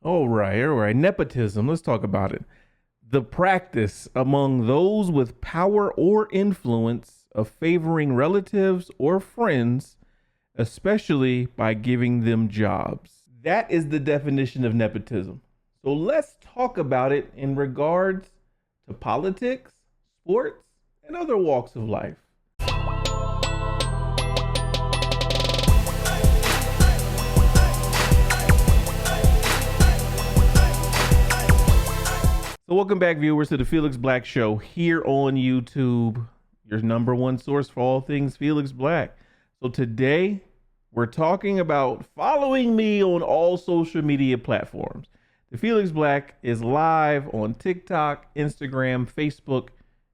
All right, all right. Nepotism. Let's talk about it. The practice among those with power or influence of favoring relatives or friends, especially by giving them jobs. That is the definition of nepotism. So let's talk about it in regards to politics, sports, and other walks of life. So welcome back, viewers, to the Felix Black Show here on YouTube, your number one source for all things Felix Black. So today we're talking about following me on all social media platforms. The Felix Black is live on TikTok, Instagram, Facebook,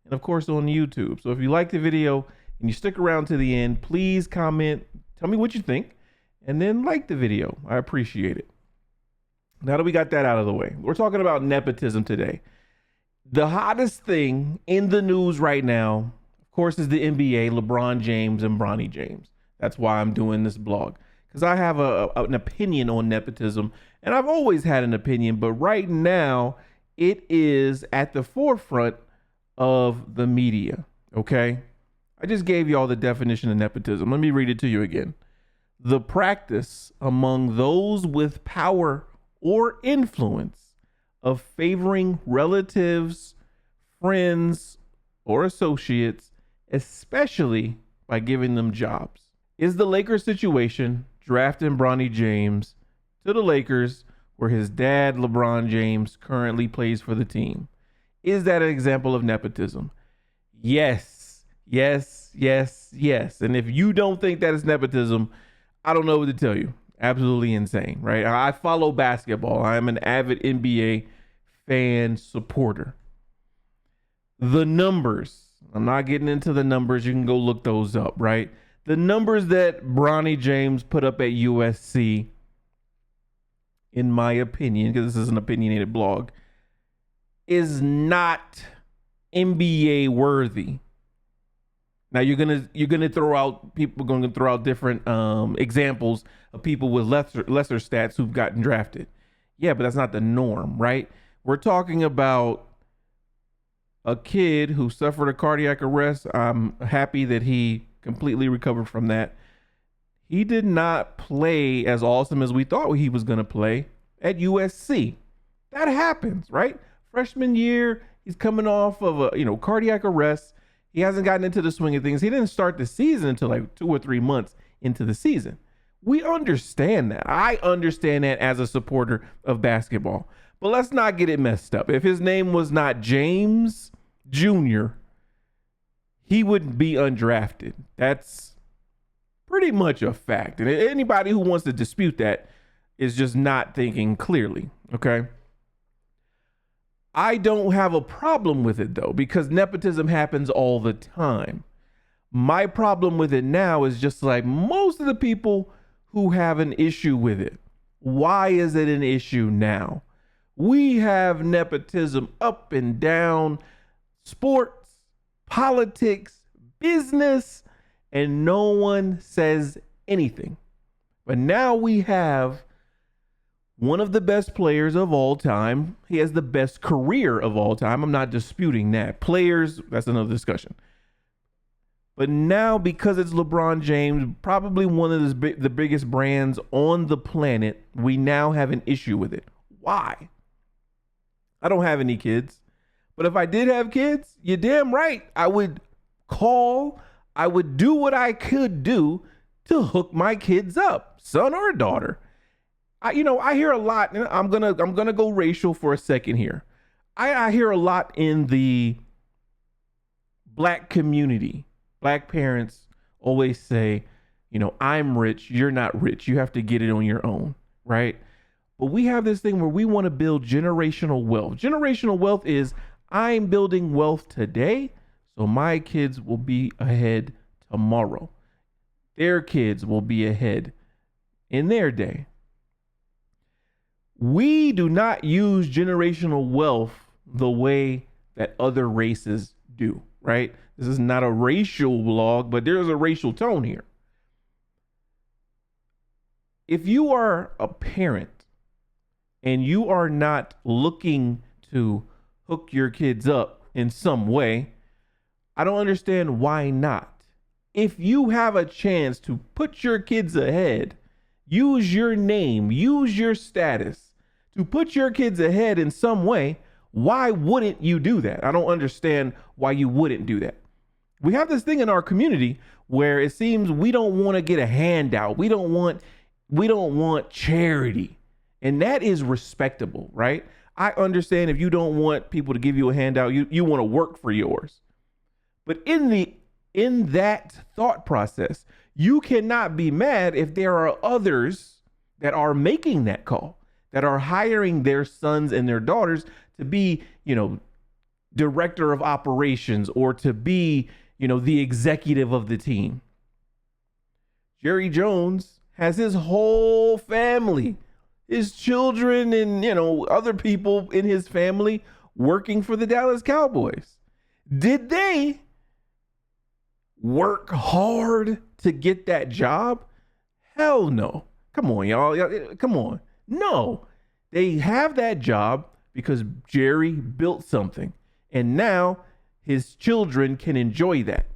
and of course on YouTube. So if you like the video and you stick around to the end, please comment, tell me what you think, and then like the video. I appreciate it. Now that we got that out of the way, we're talking about nepotism today. The hottest thing in the news right now, of course, is the NBA, LeBron James and Bronny James. That's why I'm doing this blog, because I have an opinion on nepotism, and I've always had an opinion, but right now it is at the forefront of the media, okay? I just gave you all the definition of nepotism. Let me read it to you again. The practice among those with power or influence of favoring relatives, friends, or associates, especially by giving them jobs. Is the Lakers situation drafting Bronny James to the Lakers, where his dad, LeBron James, currently plays for the team? Is that an example of nepotism? Yes, yes, yes, yes. And if you don't think that is nepotism, I don't know what to tell you. Absolutely insane, right? I follow basketball. I'm an avid NBA fan supporter. The numbers, I'm not getting into the numbers. You can go look those up, right? The numbers that Bronny James put up at USC, in my opinion, because this is an opinionated blog, is not NBA worthy. Now you're gonna throw out different examples of people with lesser stats who've gotten drafted. Yeah, but that's not the norm, right? We're talking about a kid who suffered a cardiac arrest. I'm happy that he completely recovered from that. He did not play as awesome as we thought he was gonna play at USC. That happens, right? Freshman year, he's coming off of a cardiac arrest. He hasn't gotten into the swing of things. He didn't start the season until like 2 or 3 months into the season. We understand that. I understand that as a supporter of basketball. But let's not get it messed up. If his name was not James Jr., he would be undrafted. That's pretty much a fact. And anybody who wants to dispute that is just not thinking clearly, okay? I don't have a problem with it, though, because nepotism happens all the time. My problem with it now is just like most of the people who have an issue with it. Why is it an issue now? We have nepotism up and down, sports, politics, business, and no one says anything. But now we have one of the best players of all time. He has the best career of all time. I'm not disputing that. Players, that's another discussion. But now, because it's LeBron James, probably one of the biggest brands on the planet, we now have an issue with it. Why? I don't have any kids. But if I did have kids, you're damn right. I would do what I could do to hook my kids up, son or daughter. I hear a lot, and I'm gonna go racial for a second here. I hear a lot in the black community. Black parents always say, I'm rich, you're not rich. You have to get it on your own, right? But we have this thing where we want to build generational wealth. Generational wealth is I'm building wealth today, so my kids will be ahead tomorrow. Their kids will be ahead in their day. We do not use generational wealth the way that other races do, right? This is not a racial blog, but there's a racial tone here. If you are a parent and you are not looking to hook your kids up in some way, I don't understand why not. If you have a chance to put your kids ahead, use your name, use your status to put your kids ahead in some way, why wouldn't you do that? I don't understand why you wouldn't do that. We have this thing in our community where it seems we don't want to get a handout. We don't want charity. And that is respectable, right? I understand if you don't want people to give you a handout, you want to work for yours. But in that thought process, you cannot be mad if there are others that are making that call, that are hiring their sons and their daughters to be, director of operations or to be, the executive of the team. Jerry Jones has his whole family, his children and, other people in his family working for the Dallas Cowboys. Did they work hard to get that job? Hell no. Come on, y'all. Come on. No, they have that job because Jerry built something, and now his children can enjoy that.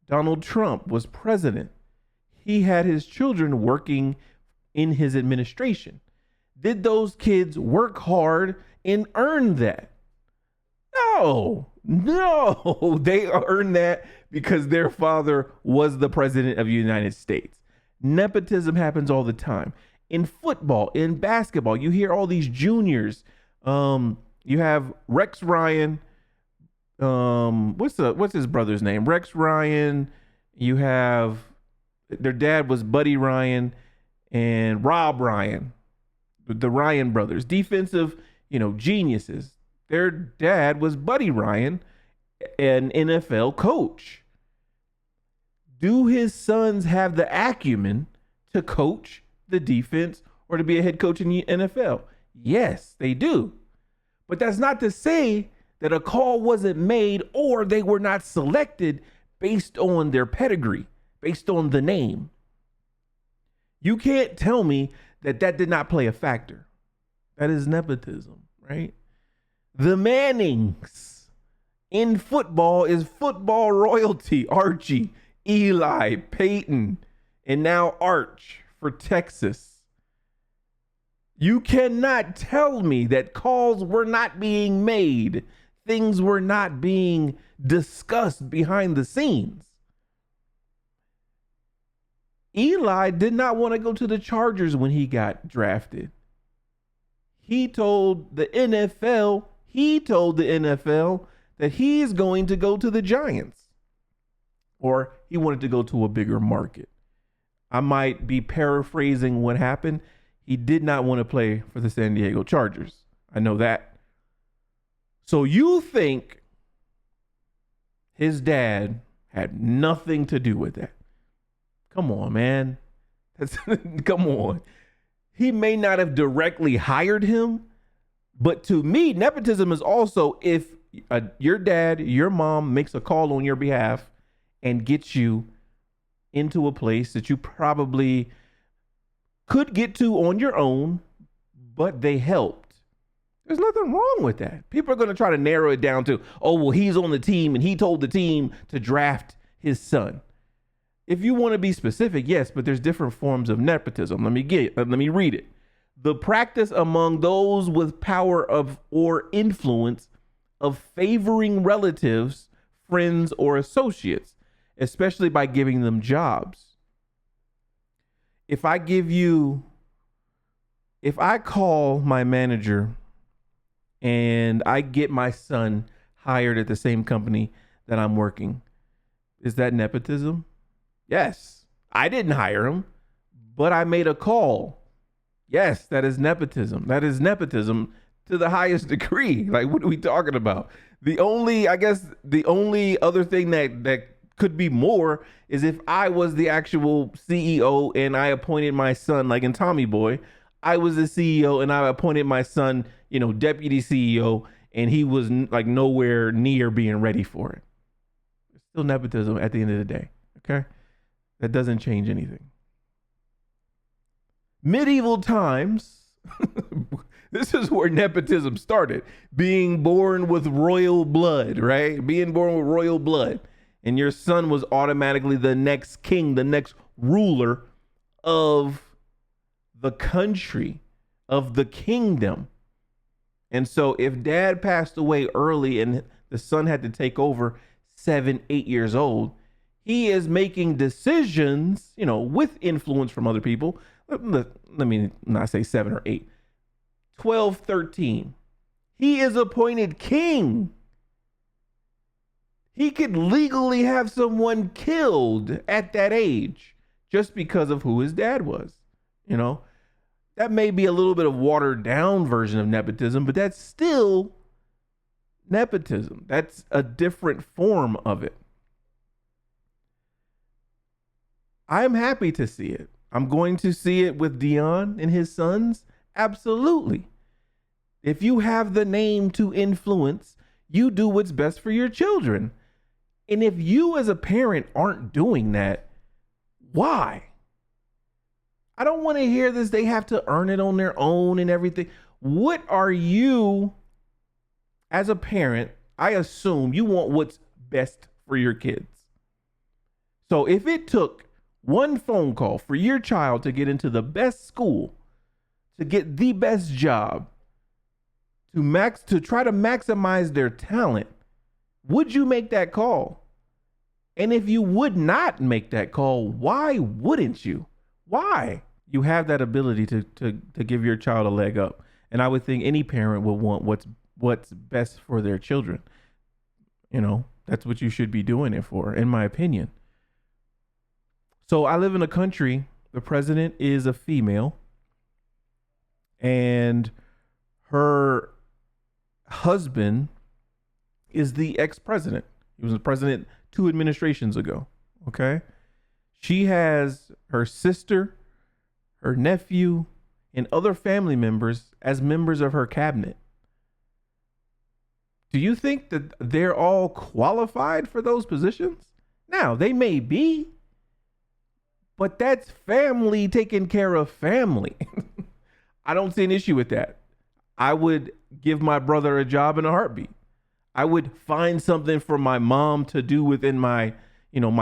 Donald Trump was president. He had his children working in his administration. Did those kids work hard and earn that? No, they earned that because their father was the president of the United States. Nepotism happens all the time. In football, in basketball, you hear all these juniors. You have Rex Ryan. What's his brother's name? Rex Ryan. You have their dad was Buddy Ryan and Rob Ryan, the Ryan brothers, defensive, geniuses. Their dad was Buddy Ryan, an NFL coach. Do his sons have the acumen to coach the defense or to be a head coach in the NFL? Yes, they do. But that's not to say that a call wasn't made or they were not selected based on their pedigree, based on the name. You can't tell me that did not play a factor. That is nepotism, right? The Mannings in football is football royalty. Archie, Eli, Peyton, and now Arch for Texas. You cannot tell me that calls were not being made. Things were not being discussed behind the scenes. Eli did not want to go to the Chargers when he got drafted. He told the NFL that he's going to go to the Giants, or he wanted to go to a bigger market. I might be paraphrasing what happened. He did not want to play for the San Diego Chargers. I know that. So you think his dad had nothing to do with that? Come on, man. Come on. He may not have directly hired him, but to me, nepotism is also if your dad, your mom makes a call on your behalf and gets you into a place that you probably could get to on your own, but they helped. There's nothing wrong with that. People are going to try to narrow it down to, oh, well, he's on the team and he told the team to draft his son. If you want to be specific, yes, but there's different forms of nepotism. Let me read it. The practice among those with power of or influence of favoring relatives, friends, or associates, especially by giving them jobs. If I call my manager and I get my son hired at the same company that I'm working, is that nepotism? Yes. I didn't hire him, but I made a call. Yes, that is nepotism. That is nepotism to the highest degree. Like, what are we talking about? The only other thing that could be more is if I was the actual CEO and I appointed my son, like in Tommy Boy, I was the CEO and I appointed my son, deputy CEO, and he was like nowhere near being ready for it. It's still nepotism at the end of the day. Okay. That doesn't change anything. Medieval times, This is where nepotism started. Being born with royal blood, right? Being born with royal blood. And your son was automatically the next king, the next ruler of the country, of the kingdom. And so if dad passed away early and the son had to take over 7, 8 years old, he is making decisions, with influence from other people. Let me not say 7 or 8, 12, 13. He is appointed king. He could legally have someone killed at that age just because of who his dad was. That may be a little bit of watered down version of nepotism, but that's still nepotism. That's a different form of it. I'm happy to see it. I'm going to see it with Dion and his sons. Absolutely. If you have the name to influence, you do what's best for your children. And if you as a parent aren't doing that, why? I don't want to hear this. They have to earn it on their own and everything. What are you, as a parent, I assume you want what's best for your kids. So if it took one phone call for your child to get into the best school, to get the best job, to try to maximize their talent, would you make that call? And if you would not make that call, why wouldn't you? Why? You have that ability to give your child a leg up. And I would think any parent would want what's best for their children. That's what you should be doing it for, in my opinion. So I live in a country, the president is a female, and her husband is the ex-president. He was the president 2 administrations ago. Okay. She has her sister, her nephew, and other family members as members of her cabinet. Do you think that they're all qualified for those positions? Now, they may be, but that's family taking care of family. I don't see an issue with that. I would give my brother a job in a heartbeat. I would find something for my mom to do within my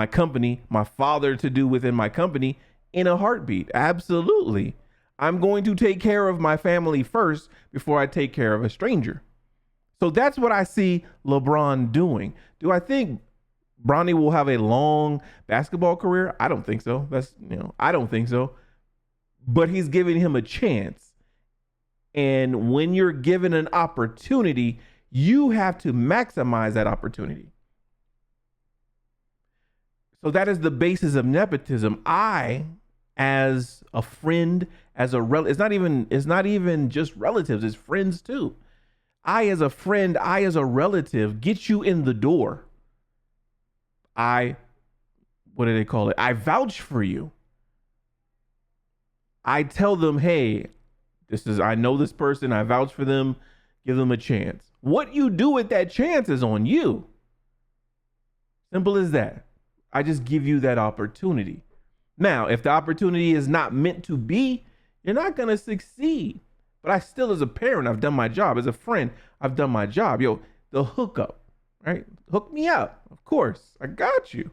company, my father to do within my company in a heartbeat. Absolutely. I'm going to take care of my family first before I take care of a stranger. So that's what I see LeBron doing. Do I think Bronny will have a long basketball career? I don't think so. I don't think so. But he's giving him a chance. And when you're given an opportunity, you have to maximize that opportunity. So that is the basis of nepotism. I, as a friend, as a relative, it's not even just relatives, it's friends too. I, as a friend, I, as a relative, get you in the door. What do they call it? I vouch for you. I tell them, hey, I know this person, I vouch for them, give them a chance. What you do with that chance is on you. Simple as that. I just give you that opportunity. Now, if the opportunity is not meant to be, you're not going to succeed. But I still, as a parent, I've done my job. As a friend, I've done my job. The hookup, right? Hook me up. Of course, I got you.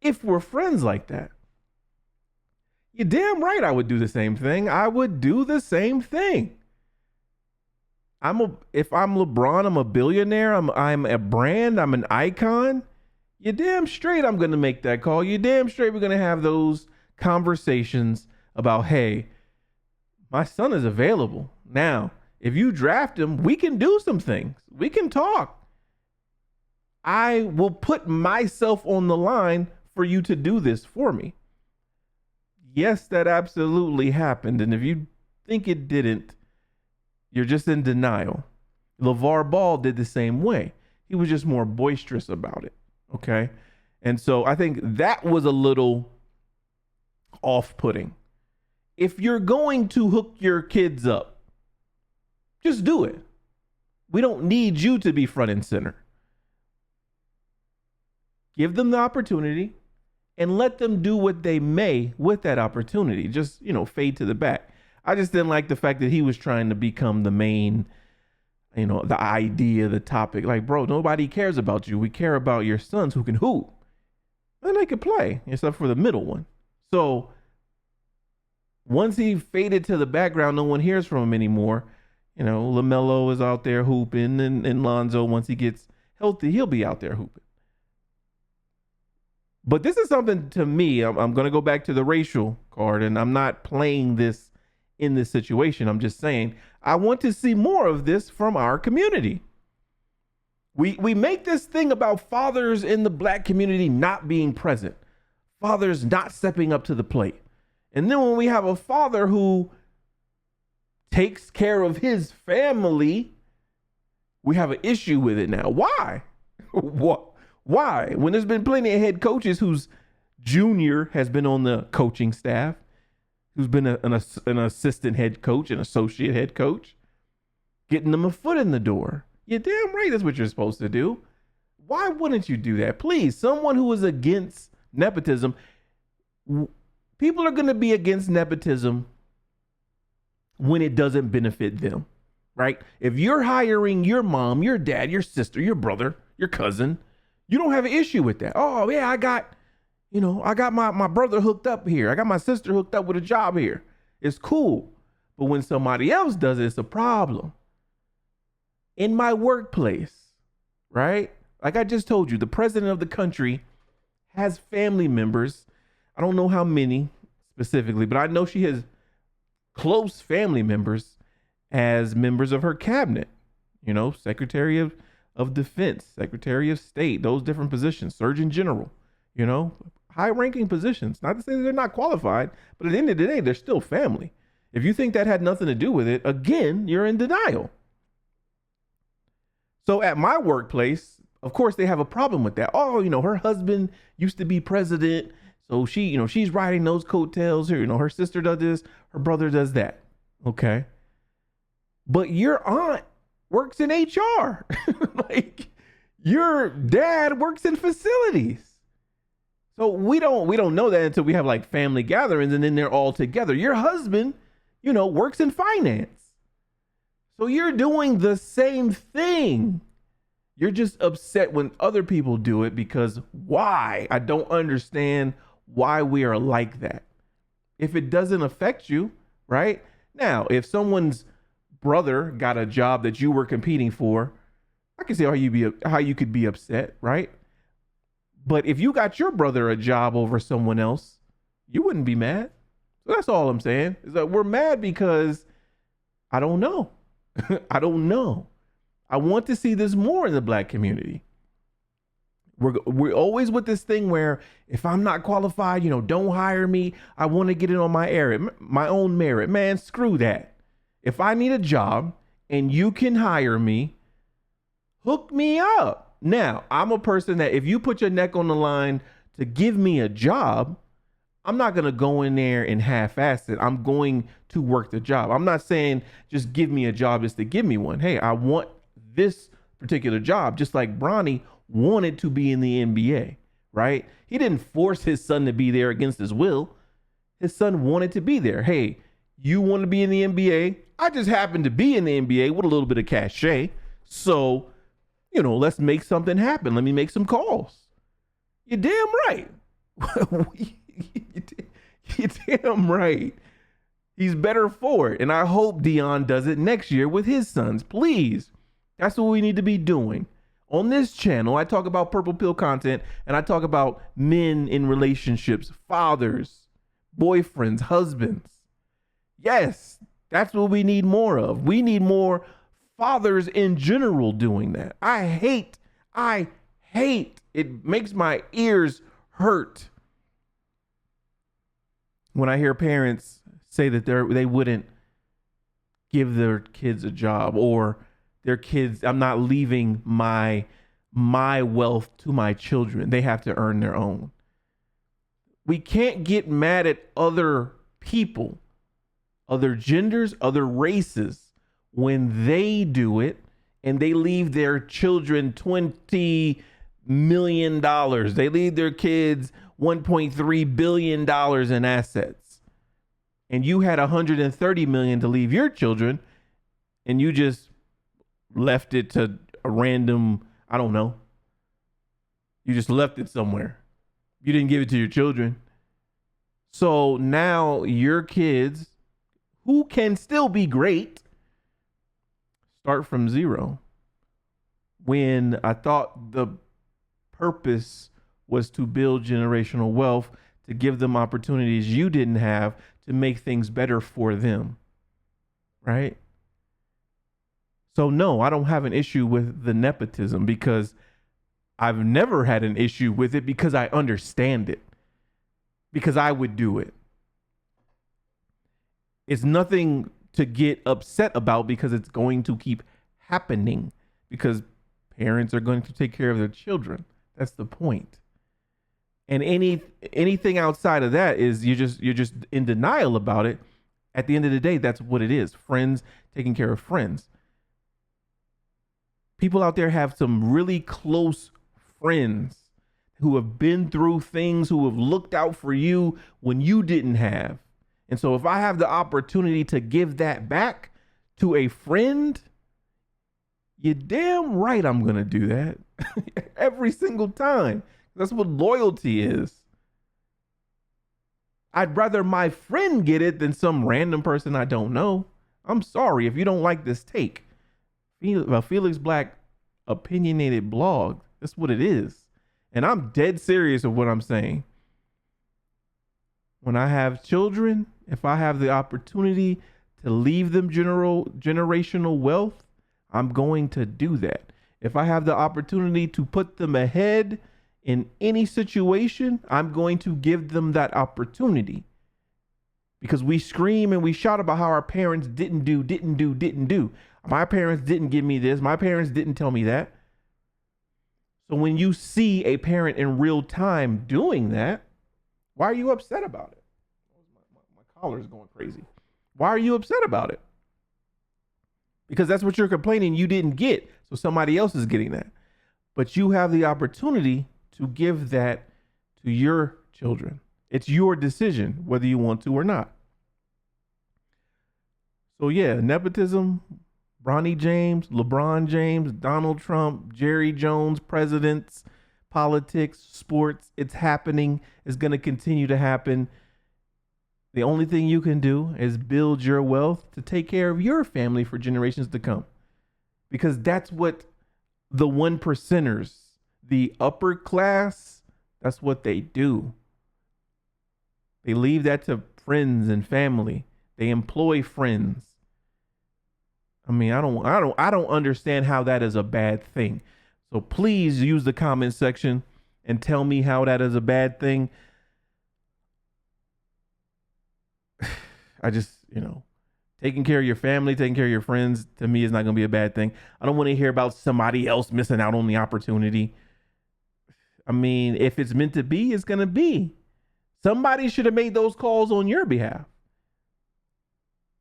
If we're friends like that. You're damn right I would do the same thing. I would do the same thing. If I'm LeBron, I'm a billionaire. I'm a brand. I'm an icon. You're damn straight I'm going to make that call. You're damn straight we're going to have those conversations about, hey, my son is available. Now, if you draft him, we can do some things. We can talk. I will put myself on the line for you to do this for me. Yes, that absolutely happened. And if you think it didn't, you're just in denial. LeVar Ball did the same way. He was just more boisterous about it. Okay. And so I think that was a little off-putting. If you're going to hook your kids up, just do it. We don't need you to be front and center. Give them the opportunity and let them do what they may with that opportunity. Just, fade to the back. I just didn't like the fact that he was trying to become the main, the idea, the topic. Like, bro, nobody cares about you. We care about your sons who can hoop. And they could play, except for the middle one. So once he faded to the background, no one hears from him anymore. LaMelo is out there hooping, and Lonzo, once he gets healthy, he'll be out there hooping. But this is something to me, I'm going to go back to the racial card, and I'm not playing this in this situation. I'm just saying I want to see more of this from our community. We make this thing about fathers in the black community not being present, fathers not stepping up to the plate. And then when we have a father who takes care of his family, we have an issue with it now. Why? What? Why? When there's been plenty of head coaches whose junior has been on the coaching staff, who's been an assistant head coach, an associate head coach, getting them a foot in the door. You're damn right that's what you're supposed to do. Why wouldn't you do that? Please, someone who is against nepotism, people are going to be against nepotism when it doesn't benefit them, right? If you're hiring your mom, your dad, your sister, your brother, your cousin, you don't have an issue with that. Oh, yeah, I got my brother hooked up here. I got my sister hooked up with a job here. It's cool. But when somebody else does it, it's a problem. In my workplace, right? Like I just told you, the president of the country has family members. I don't know how many specifically, but I know she has close family members as members of her cabinet, Secretary of Defense, Secretary of State, those different positions, Surgeon General, high ranking positions. Not to say that they're not qualified, but at the end of the day, they're still family. If you think that had nothing to do with it, again, you're in denial. So at my workplace, of course, they have a problem with that. Oh, her husband used to be president. So she's riding those coattails here. Her sister does this, her brother does that. Okay. But your aunt works in HR. Like your dad works in facilities. So we don't know that until we have like family gatherings and then they're all together. Your husband, works in finance. So you're doing the same thing. You're just upset when other people do it because why? I don't understand why we are like that. If it doesn't affect you, right? Now, if someone's brother got a job that you were competing for, I can see how you could be upset, right? But if you got your brother a job over someone else, you wouldn't be mad. So that's all I'm saying. Is that we're mad because I don't know. I don't know. I want to see this more in the black community. We're always with this thing where if I'm not qualified, don't hire me. I want to get it on my own merit. Man, screw that. If I need a job and you can hire me, hook me up. Now, I'm a person that if you put your neck on the line to give me a job, I'm not going to go in there and half-ass it. I'm going to work the job. I'm not saying just give me a job just to give me one. Hey, I want this particular job, just like Bronny wanted to be in the NBA, right? He didn't force his son to be there against his will. His son wanted to be there. Hey, you want to be in the NBA? I just happen to be in the NBA with a little bit of cachet. So, let's make something happen. Let me make some calls. You're damn right. You're damn right. He's better for it. And I hope Dion does it next year with his sons. Please. That's what we need to be doing. On this channel, I talk about purple pill content and I talk about men in relationships, fathers, boyfriends, husbands. Yes, that's what we need more of. We need more fathers in general doing that. I hate, it makes my ears hurt when I hear parents say that they wouldn't give their kids a job or their kids, I'm not leaving my wealth to my children. They have to earn their own. We can't get mad at other people, other genders, other races when they do it and they leave their children $20 million. They leave their kids $1.3 billion in assets. and you had 130 million to leave your children, and you just left it to a random, I don't know. You just left it somewhere. You didn't give it to your children. So now your kids, who can still be great, start from zero. When I thought the purpose was to build generational wealth, to give them opportunities you didn't have, to make things better for them, right? So no, I don't have an issue with the nepotism, because I've never had an issue with it, because I understand it, because I would do it. It's nothing to get upset about, because it's going to keep happening, because parents are going to take care of their children. That's the point. And anything outside of that is you're just in denial about it. At the end of the day, that's what it is. Friends taking care of friends. People out there have some really close friends who have been through things, who have looked out for you when you didn't have. And so if I have the opportunity to give that back to a friend, you're damn right I'm going to do that every single time. That's what loyalty is. I'd rather my friend get it than some random person I don't know. I'm sorry if you don't like this take. Felix Black opinionated blog. That's what it is. And I'm dead serious of what I'm saying. When I have children, if I have the opportunity to leave them generational wealth, I'm going to do that. If I have the opportunity to put them ahead in any situation, I'm going to give them that opportunity. Because we scream and we shout about how our parents didn't do. My parents didn't give me this. My parents didn't tell me that. So when you see a parent in real time doing that, why are you upset about it? My collar is going crazy. Why are you upset about it? Because that's what you're complaining you didn't get. So somebody else is getting that. But you have the opportunity to give that to your children. It's your decision whether you want to or not. So yeah, nepotism, Bronny James, LeBron James, Donald Trump, Jerry Jones, presidents, politics, sports, it's happening. It's going to continue to happen. The only thing you can do is build your wealth to take care of your family for generations to come. Because that's what the 1%ers, the upper class, that's what they do. They leave that to friends and family. They employ friends. I mean, I don't understand how that is a bad thing. So please use the comment section and tell me how that is a bad thing. I just, taking care of your family, taking care of your friends, to me is not going to be a bad thing. I don't want to hear about somebody else missing out on the opportunity. I mean, if it's meant to be, it's going to be. Somebody should have made those calls on your behalf.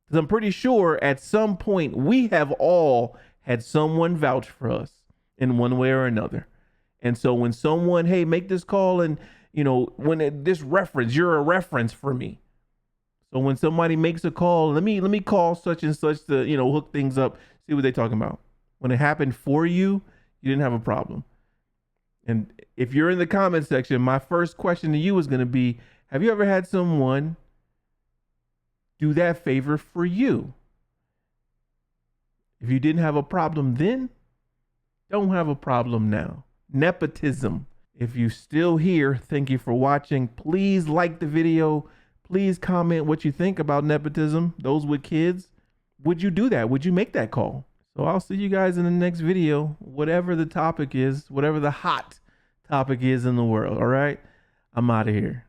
Because I'm pretty sure at some point we have all had someone vouch for us in one way or another. And so when someone, hey, make this call, and, this reference, you're a reference for me. So when somebody makes a call, let me call such and such to, hook things up, see what they're talking about. When it happened for you, you didn't have a problem. And if you're in the comment section, my first question to you is going to be, have you ever had someone do that favor for you? If you didn't have a problem then, don't have a problem now. Nepotism. If you're still here, thank you for watching. Please like the video. Please comment what you think about nepotism. Those with kids, would you do that? Would you make that call? So I'll see you guys in the next video, whatever the topic is, whatever the hot topic is in the world. All right, I'm out of here.